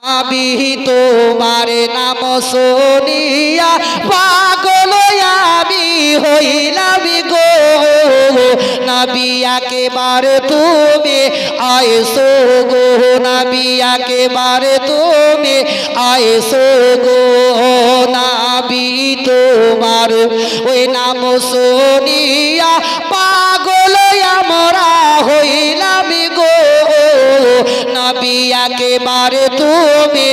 আমি তোমার নাম শুনিয়া পাগল আমি হইলাম গো নবী একেবারে তুমি আইসো গো নবী একেবারে তুমি আইসো গো নবী তোমার ওই নাম শুনিয়া পাগল আমরা হইলাম গো নবী একেবারে তুমি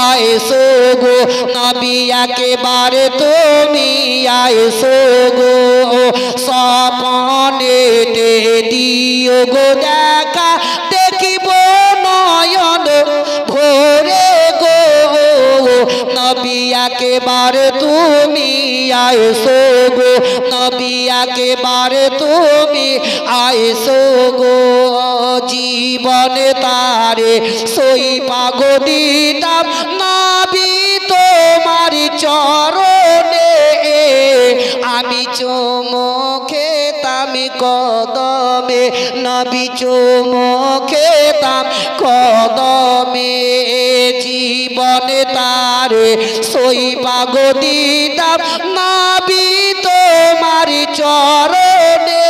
আইসো গো নবী একেবারে তুমি আইসো গো স্বপ্নেতে দিও গো দেখা দেখিব নয়ন ভোরে গো নবী একেবারে তুমি আইসো গো নবী একেবারে তুমি আইসো গো জীবনে তারে সই পাগো দিতাম নবী তোমার চরণে আমি চুমো খেতাম কদমে নবী চুমো খেতাম কদমে জীবনে তারে সই পাগো দিতাম নবী তোমার চরণে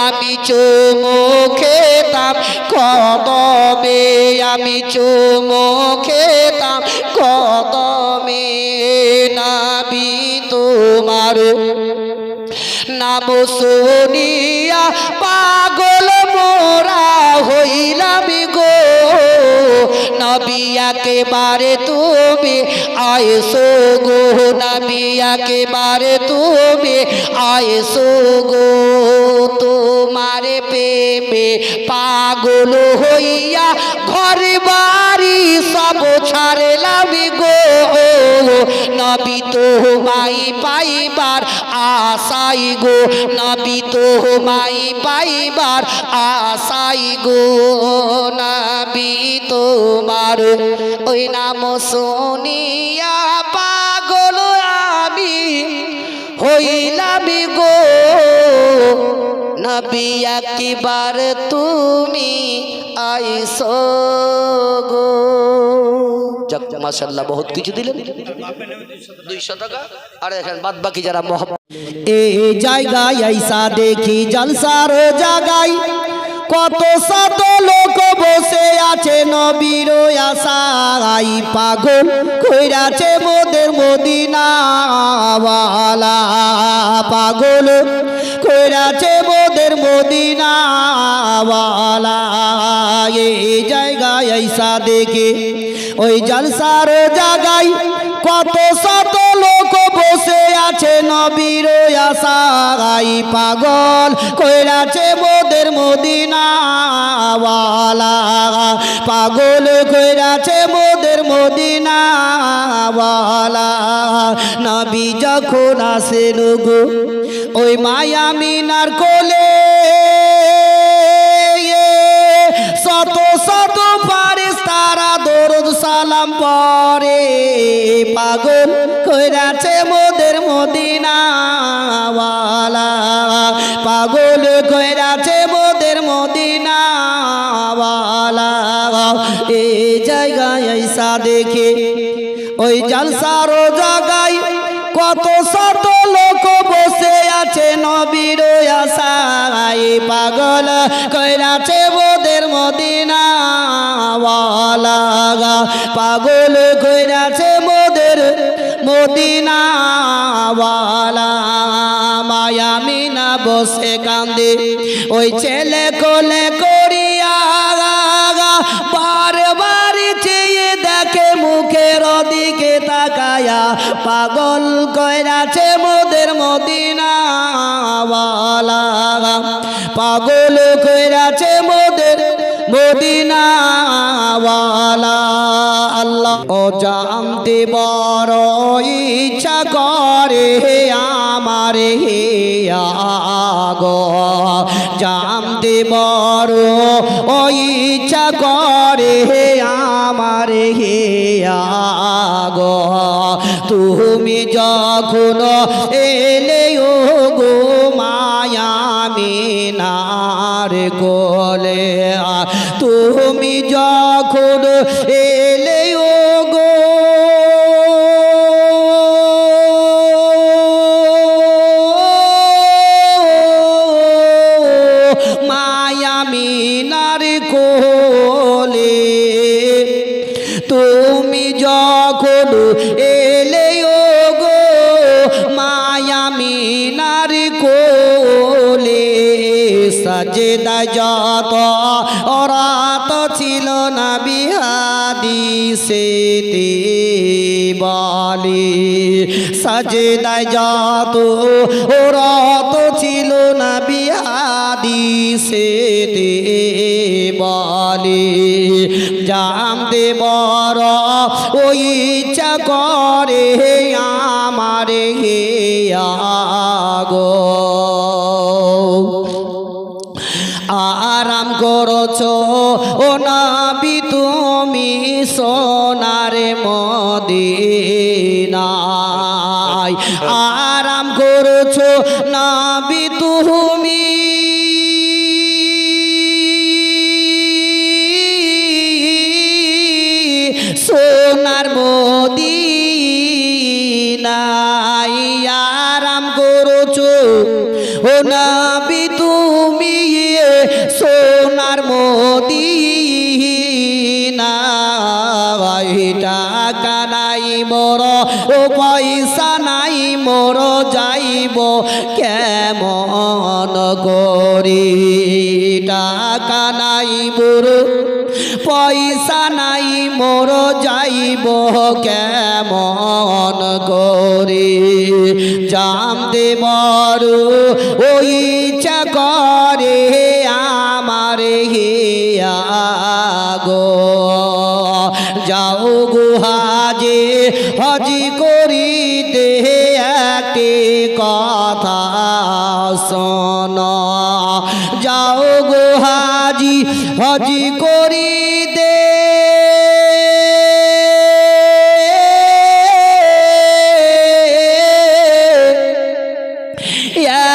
আমি চুমো খেতাম কদমে আমি চুমো খেতাম কদমে নবী তোমার নাম শুনিয়া পাগল মোরা হইলাম গো নবী একেবারে তুমি আইসো গো নবী একেবারে তুমি আইসো গো তোমার প্রেমে পাগল হইয়া ঘর বাড়ি সব ছাড়লাম গো নবী তোমায় পাইবার আশাই গো নবী তোমায় পাইবার আশাই গো নবী তোমার ওই নাম শুনিয়া পাগল আমি হইলাম গো নবী একবার তুমি আইসো গো যাক মাশাআল্লাহ বহুত কিছু দিলেন 200 টাকা আর এখন বাদ বাকি যারা মোহাম্মদ এই জায়গায় আইসা দেখি জলসার জায়গায় কত শত লোক বসে আছে নবীর আশায় পাগল কইরাছে মোদের মদিনা ওয়ালা পাগল কইরাছে মোদের মদিনা ওয়ালা এই জায়গায় আইসা দেখি ওই জলসার জায়গায় কত শত লোক বসে আছে নবীর আশায় পাগল কইরাছে মোদের মদিনা ওয়ালা পাগল কইরাছে মোদের মদিনা ওয়ালা নবী যখন আসেন গো ওই মায়া মিনার কোলে শত শত ফারিস্তারা দরুদ সালাম পড়ে পাগল কইরাছে মোদের মদিনা ওয়ালা পাগল কইরাছে মোদের মদিনা ওয়ালা এই জায়গায় আইসা দেখে ওই জলসার জায়গায় কত শত লোক বসে আছে নবীর আশায় পাগল কইরাছে মোদের মদিনা ওয়ালা পাগল কইরাছে মোদের মদিনা ওয়ালা মায়া মিনা বসে কান্দে ওই ছেলে কোলে করিয়া বারবার চেয়ে দেখে মুখের দিকে তাকায়া পাগল কইরাছে মোদের মদিনা ওয়ালা পাগল কইরাছে মোদের মদিনা ওয়ালা আল্লাহ ও জানতে বড় ইচ্ছা করে আমার হে আগো জানতে বড় ও ইচ্ছা করে আমার হে আগো তুমি যখন এলে ও গো মায়া মিনার কোলে তুমি যখন তুমি যখন এলে ও গো মায়ামিনার কোলে সাজদা যত রাত ছিল না হাদিসেতে বলে সাজদা যত রাত ছিল না হাদিসেতে বলে জানতে বড় ওই ইচ্ছা করে আমার হে আগো আরাম করছো ও নবী তুমি সোনার মদিনায় আরাম করছো নবী তুমি সোনার মদিনায় আরাম করছো ও নবী তুমি সোনার মদিনায় টাকা নাই মোর ও পয়সা নাই মোর যাইব কেমন করি টাকা নাই মোর পয়সা নাই মোর যাইব কেমন করে জানতে বড় ওই ইচ্ছা করে আমার হে আগো যাও গুহাজে হজি করিতে একটি কথা শোন যাও গুহাজি হজি করিতে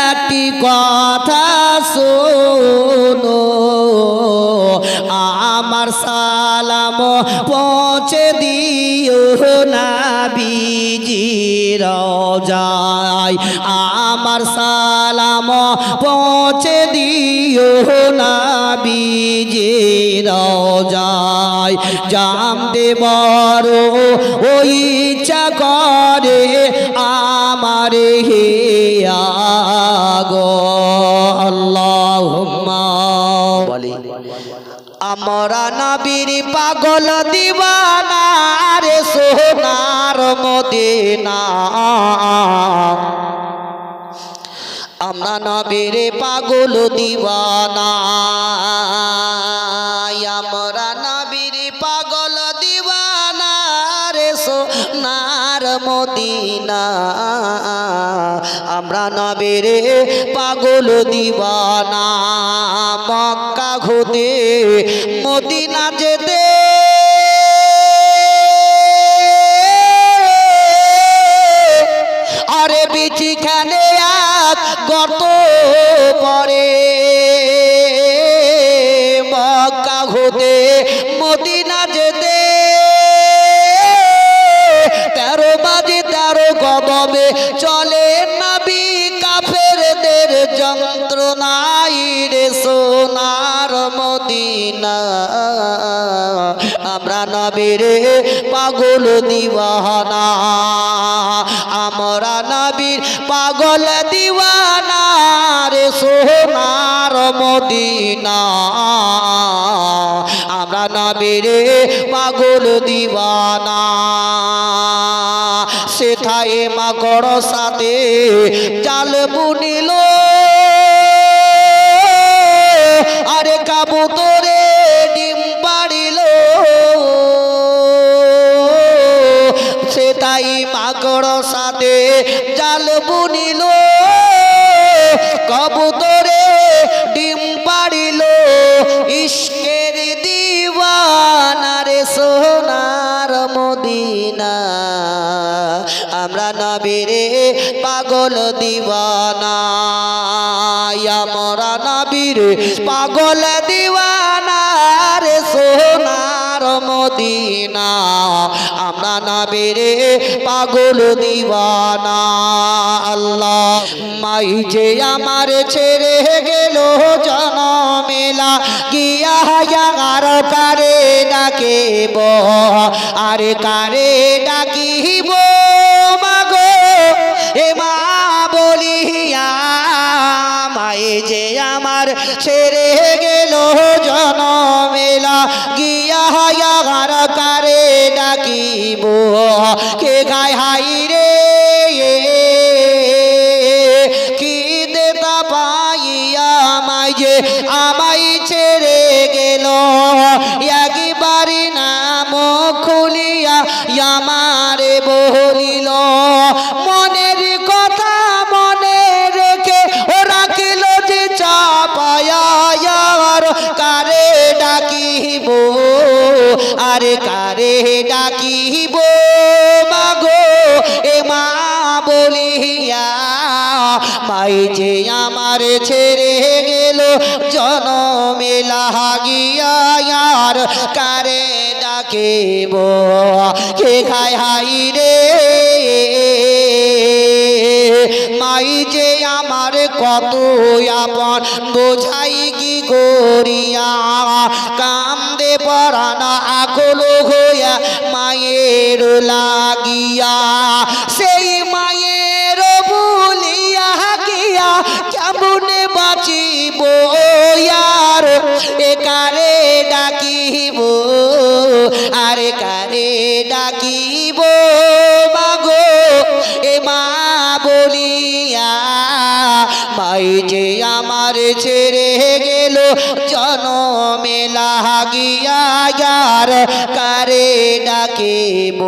একটি কথা শোনো আমার সালাম পৌঁছে দিও নবীজি রওজায় আমার সালাম পৌঁছে দিও নবীজি রওজায় জানতে বড় ওই ইচ্ছা করে আমার হে আগো আল্লাহুম্মা বলি আমরা নবীর পাগল দিওয়ানা রে সোনার মদিনা আমরা নবীর পাগল দিওয়ানা আমরা নবীর পাগল দিওয়ানা রে সোনার মদিনা আমরা নবীর পাগল দিওয়ানা মক্কা হতে মদিনা যেতে আরে বিচিখানে এক গর্ত পরে মক্কা হতে মদিনা যেতে 13 বাজে 13 কদমে চলে নবী কাফেরদের যন্ত্রণাই রে সোনার মদিনা আমরা নবীর পাগল দিওয়ানা আমরা নবীর পাগল দিওয়ানা রে সোনার মদিনা আমরা নবীর পাগল দিওয়ানা সেথায় মাকড় সাথে জাল বুনিল আরে কাবুতরে ডিম পাড়িল সেটাই মাকড় সাথে জাল বুনিল কবুতরে ডিম পাড়িল ইশকের দিওয়ানা রে সোনার মদিনা আমরা নবীর পাগল দিওয়ানা আমরা নবীর পাগল দিওয়ানা রে সোনার মদিনা না আমরা নবীরে পাগল দিওয়ানা আল্লাহ মাই যে আমার ছেড়ে গেল জনমেলা গিয়া আর কারে ডাকিব আরে কারে ডাকিব মাগো এ মা বলিয়া মাই যে আমার ছেড়ে গেল জনমেলা গিয়া আর কারে ডাকিব কে গায় হাই রে কি দেতা পাইয়া মাই যে আমায় ছেড়ে গেল একবারে নাম খুলিয়া আমারে বলিল মনের কথা মনে রেখে ও রাখিল যে চাপায়া কারে ডাকিব আরে কারে ডাকিব মাগো এ মা বলিয়া মাই যে আমার ছেড়ে গেল জনমেলা গিয়া আর কারে ডাকিব কে খায় হাই রে মাই যে আমার কত আপন বোঝাই কি করিয়া কান্দে পরানা আকুল হইয়া মায়ের লাগিয়া সেই মায়ের ভুলিয়া গিয়া কেমনে বাঁচিব আর এ কারে ডাকিব আরে কারে ডাকিব মাগো এ মা বলিয়া মাই যে আমার ছেড়ে গেল জনমেলা গিয়া আর কারে ডাকিব